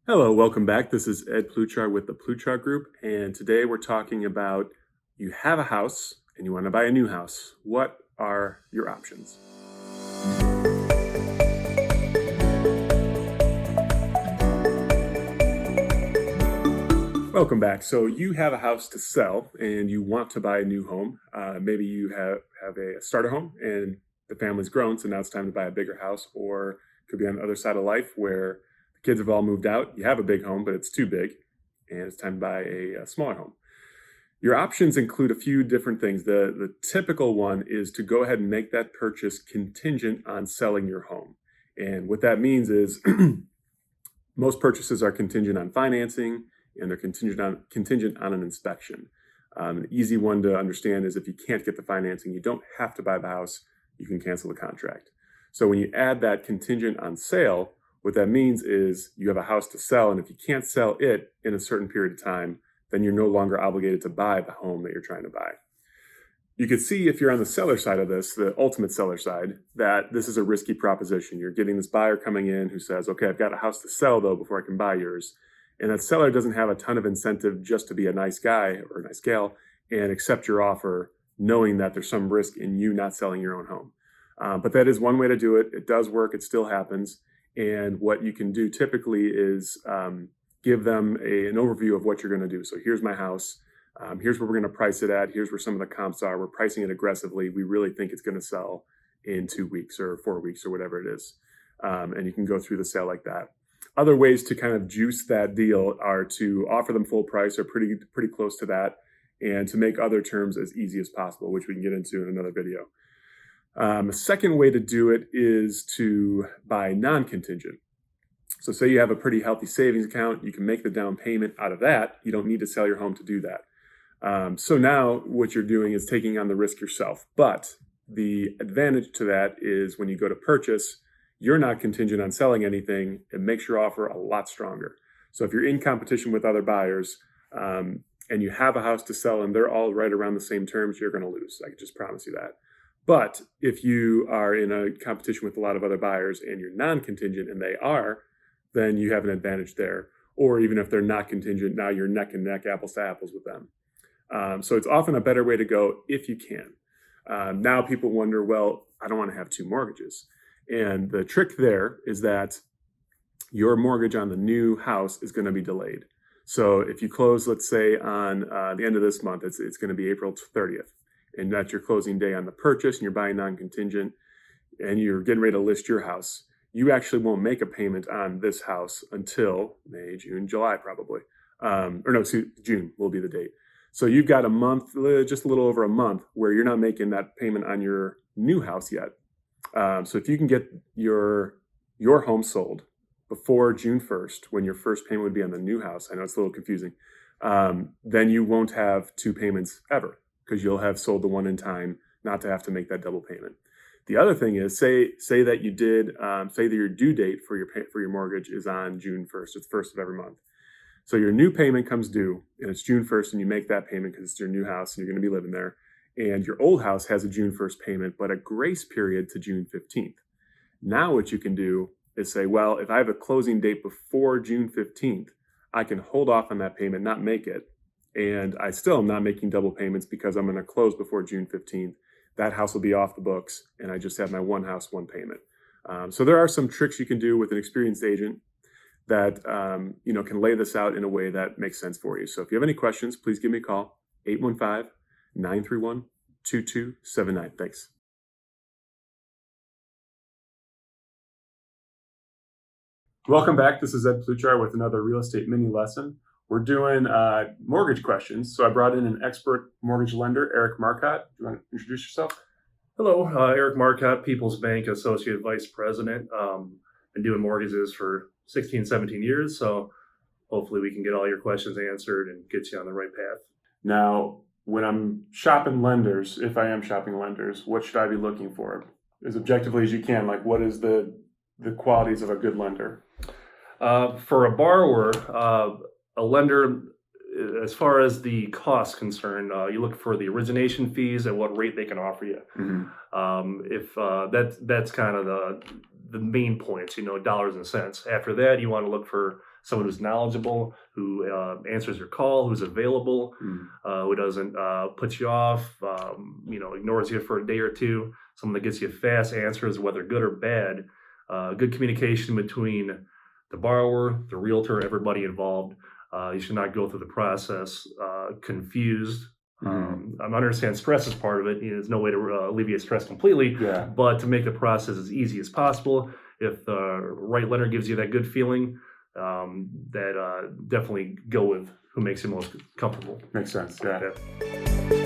Hello, welcome back. This is Ed Pluchar with the Pluchar Group, and today we're talking about you have a house and you want to buy a new house. What are your options? Welcome back. So you have a house to sell and you want to buy a new home. Maybe you have a starter home and the family's grown, so now it's time to buy a bigger house, or it could be on the other side of life where the kids have all moved out. You have a big home, but it's too big and it's time to buy a smaller home. Your options include a few different things. The typical one is to go ahead and make that purchase contingent on selling your home. And what that means is most purchases are contingent on financing and they're contingent on an inspection. An easy one to understand is if you can't get the financing, you don't have to buy the house, you can cancel the contract. So when you add that contingent on sale, what that means is you have a house to sell, and if you can't sell it in a certain period of time, then you're no longer obligated to buy the home that you're trying to buy. You could see if you're on the seller side of this, the ultimate seller side, that this is a risky proposition. You're getting this buyer coming in who says, okay, I've got a house to sell though before I can buy yours. And that seller doesn't have a ton of incentive just to be a nice guy or a nice gal and accept your offer, knowing that there's some risk in you not selling your own home. But that is one way to do it. It does work. It still happens. And what you can do typically is give them an overview of what you're going to do. So here's my house. Here's where we're going to price it at. Here's where some of the comps are. We're pricing it aggressively. We really think it's going to sell in 2 weeks or 4 weeks or whatever it is. And you can go through the sale like that. Other ways to kind of juice that deal are to offer them full price or pretty close to that, and to make other terms as easy as possible, which we can get into in another video. A second way to do it is to buy non-contingent. So say you have a pretty healthy savings account, you can make the down payment out of that. You don't need to sell your home to do that. So now what you're doing is taking on the risk yourself. But the advantage to that is when you go to purchase, you're not contingent on selling anything. It makes your offer a lot stronger. So if you're in competition with other buyers and you have a house to sell and they're all right around the same terms, you're going to lose. I can just promise you that. But if you are in a competition with a lot of other buyers and you're non-contingent and they are, then you have an advantage there. Or even if they're not contingent, now you're neck and neck, apples to apples with them. So it's often a better way to go if you can. Now people wonder, well, I don't want to have two mortgages. And the trick there is that your mortgage on the new house is going to be delayed. So if you close, let's say on the end of this month, it's going to be April 30th. And that's your closing day on the purchase, and you're buying non-contingent, and you're getting ready to list your house. You actually won't make a payment on this house until May, June, July, probably. June will be the date. So you've got a month, just a little over a month, where you're not making that payment on your new house yet. So if you can get your home sold before June 1st, when your first payment would be on the new house, I know it's a little confusing, then you won't have two payments ever, because you'll have sold the one in time, not to have to make that double payment. The other thing is, say that you did, say that your due date for your mortgage is on June 1st. It's the 1st of every month. So your new payment comes due, and it's June 1st, and you make that payment because it's your new house, and you're going to be living there. And your old house has a June 1st payment, but a grace period to June 15th. Now what you can do is say, well, if I have a closing date before June 15th, I can hold off on that payment, not make it. And I still am not making double payments because I'm going to close before June 15th. That house will be off the books, and I just have my one house, one payment. So there are some tricks you can do with an experienced agent that can lay this out in a way that makes sense for you. So if you have any questions, please give me a call, 815-931-2279. Thanks. Welcome back. This is Ed Pluchar with another real estate mini lesson. We're doing mortgage questions. So I brought in an expert mortgage lender, Eric Marcotte. Do you want to introduce yourself? Hello, Eric Marcotte, People's Bank Associate Vice President. Been doing mortgages for 16, 17 years, so hopefully we can get all your questions answered and get you on the right path. Now, when I'm shopping lenders, if I am shopping lenders, what should I be looking for? As objectively as you can, like what is the qualities of a good lender? For a borrower, a lender, as far as the cost concerned, you look for the origination fees and what rate they can offer you. Mm-hmm. That's kind of the main points, dollars and cents. After that, you want to look for someone who's knowledgeable, who answers your call, who's available, who doesn't put you off, ignores you for a day or two, someone that gets you fast answers, whether good or bad. Good communication between the borrower, the realtor, everybody involved. You should not go through the process confused. I understand stress is part of it. There's no way to alleviate stress completely, but to make the process as easy as possible. If the right lender gives you that good feeling, definitely go with who makes you most comfortable. Makes sense. Yeah. Okay.